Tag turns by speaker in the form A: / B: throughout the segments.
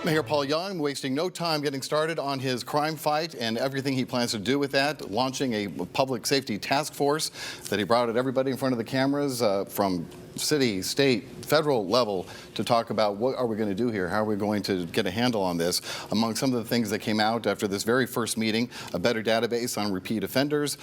A: Mayor Paul Young wasting no time getting started on his crime fight and everything he plans to do with that, launching a public safety task force that he brought everybody in front of the cameras from city, state, federal level to talk about what are we going to do here, how are we going to get a handle on this. Among some of the things that came out after this very first meeting, a better database on repeat offenders,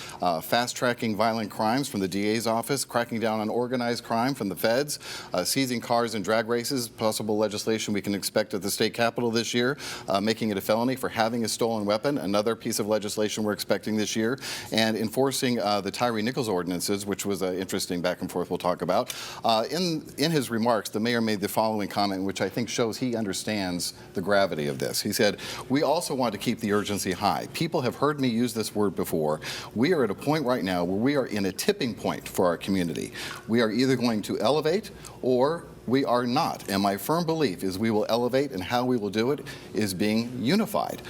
A: fast-tracking violent crimes from the DA's office, cracking down on organized crime from the feds, seizing cars in drag races, possible legislation we can expect at the state capitol this year, making it a felony for having a stolen weapon, another piece of legislation we're expecting this year, and enforcing the Tyree Nichols ordinances, which was interesting back and forth we'll talk about. In his remarks, the mayor made the following comment, which I think shows he understands the gravity of this. He said, "We also want to keep the urgency high. People have heard me use this word before. We are at a point right now where we are in a tipping point for our community. We are either going to elevate or we are not. And my firm belief is we will elevate, and how we will do it is being unified."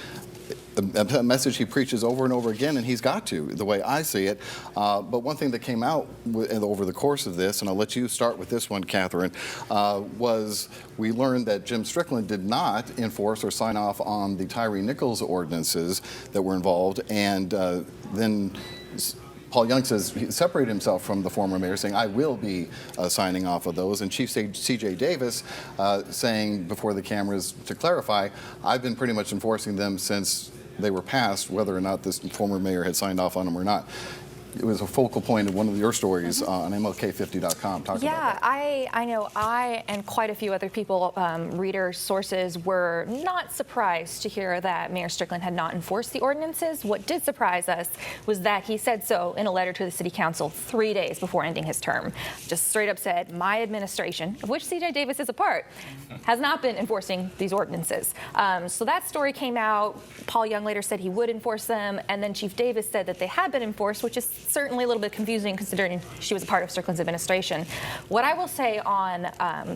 A: A message he preaches over and over again, and he's got to, the way I see it. But one thing that came out over the course of this, and I'll let you start with this one, Catherine, was we learned that Jim Strickland did not enforce or sign off on the Tyree Nichols ordinances that were involved, and then Paul Young says he separated himself from the former mayor, saying, "I will be signing off of those." And Chief C.J. Davis saying before the cameras, to clarify, "I've been pretty much enforcing them since they were passed, whether or not this former mayor had signed off on them or not." It was a focal point of one of your stories on MLK50.com. Talk about that.
B: I know I and quite a few other people, readers, sources, were not surprised to hear that Mayor Strickland had not enforced the ordinances. What did surprise us was that he said so in a letter to the City Council 3 days before ending his term. Just straight up said, "My administration," of which C.J. Davis is a part, has not been enforcing these ordinances. So that story came out. Paul Young later said he would enforce them, and then Chief Davis said that they had been enforced, which is certainly a little bit confusing considering she was a part of Strickland's administration. What I will say on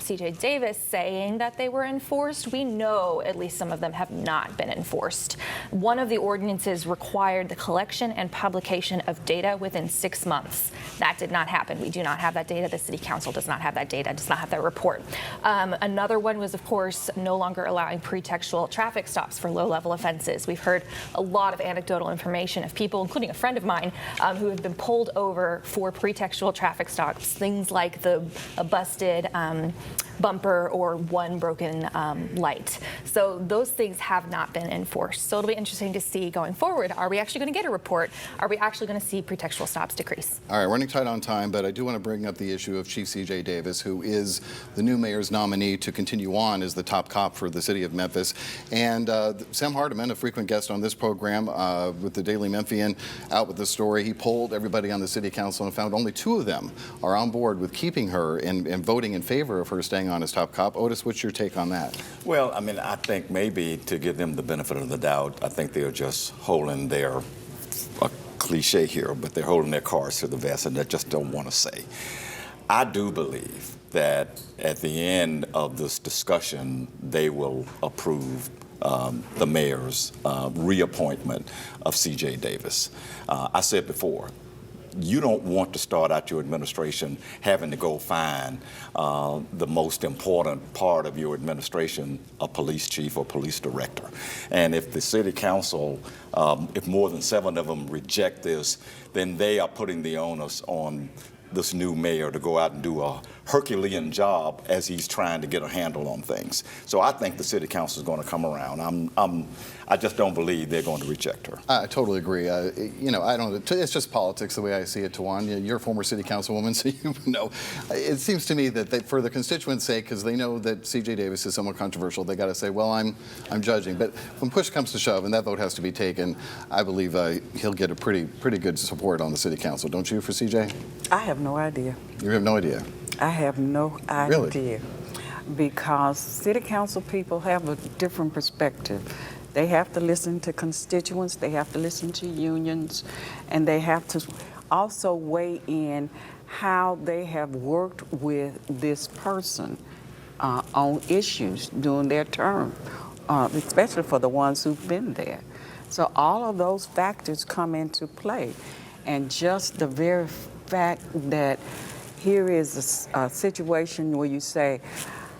B: C.J. Davis saying that they were enforced, we know at least some of them have not been enforced. One of the ordinances required the collection and publication of data within 6 months. That did not happen. We do not have that data. The City Council does not have that data, does not have that report. Another one was, of course, no longer allowing pretextual traffic stops for low-level offenses. We've heard a lot of anecdotal information of people, including a friend of mine, who have been pulled over for pretextual traffic stops, things like a busted bumper or one broken light. So those things have not been enforced. So it'll be interesting to see going forward, are we actually going to get a report? Are we actually going to see pretextual stops decrease? All
A: right, running tight on time, but I do want to bring up the issue of Chief C.J. Davis, who is the new mayor's nominee to continue on as the top cop for the city of Memphis. And Sam Hardiman, a frequent guest on this program with the Daily Memphian, out with the story. He polled everybody on the city council and found only 2 of them are on board with keeping her and voting in favor of her staying on as top cop. Otis, what's your take on that?
C: Well, I mean, I think maybe to give them the benefit of the doubt, I think they're just holding their, a cliche here, but they're holding their cards to the vest and they just don't want to say. I do believe that at the end of this discussion, they will approve the mayor's reappointment of C.J. Davis. I said before, you don't want to start out your administration having to go find the most important part of your administration, a police chief or police director. And if the city council, if more than 7 of them reject this, then they are putting the onus on this new mayor to go out and do a Herculean job as he's trying to get a handle on things. So I think the city council is going to come around. I just don't believe they're going to reject her.
A: I totally agree. You know, I don't. It's just politics the way I see it, TaJuan. You're a former city councilwoman, so you know. It seems to me that for the constituents' sake, because they know that C.J. Davis is somewhat controversial, they got to say, well, I'm judging. But when push comes to shove, and that vote has to be taken, I believe he'll get a pretty good support on the city council. Don't you, for C.J.?
D: I have no idea.
A: You have no idea?
D: I have no idea.
A: Really?
D: Because city council people have a different perspective. They have to listen to constituents, they have to listen to unions, and they have to also weigh in how they have worked with this person on issues during their term, especially for the ones who've been there. So all of those factors come into play. And just the very fact that here is a situation where you say,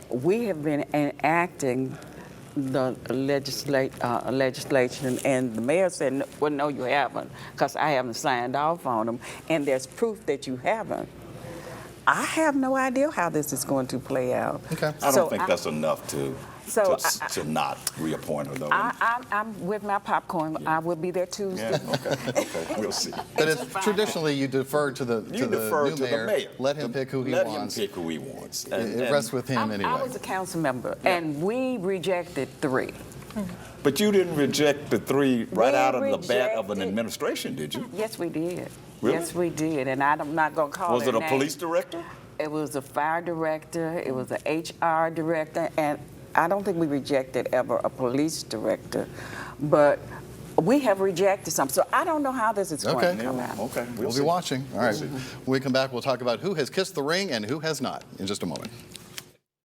D: we have been enacting legislation, and the mayor said, well, no, you haven't, because I haven't signed off on them, and there's proof that you haven't. I have no idea how this is going to play out.
A: Okay.
C: I don't think that's enough to not reappoint her, though.
D: I'm with my popcorn. I will be there Tuesday.
C: Yeah, okay, we'll see.
A: But it's traditionally you defer to the new mayor. Let him pick who he wants.
C: Let him pick who he wants.
A: It rests with him anyway.
D: I was a council member, and we rejected 3.
C: But you didn't reject the 3 right out of the bat of an
D: rejected-
C: administration, did you?
D: Yes, we did.
C: Really?
D: Yes, we did, and I'm not going to call
C: Was it a
D: their
C: police
D: name.
C: director?
D: It was a fire director, it was an HR director, and I don't think we rejected ever a police director, but we have rejected some. So I don't know how this is going to come out.
C: Okay,
A: We'll be watching. All right. When we come back, we'll talk about who has kissed the ring and who has not in just a moment.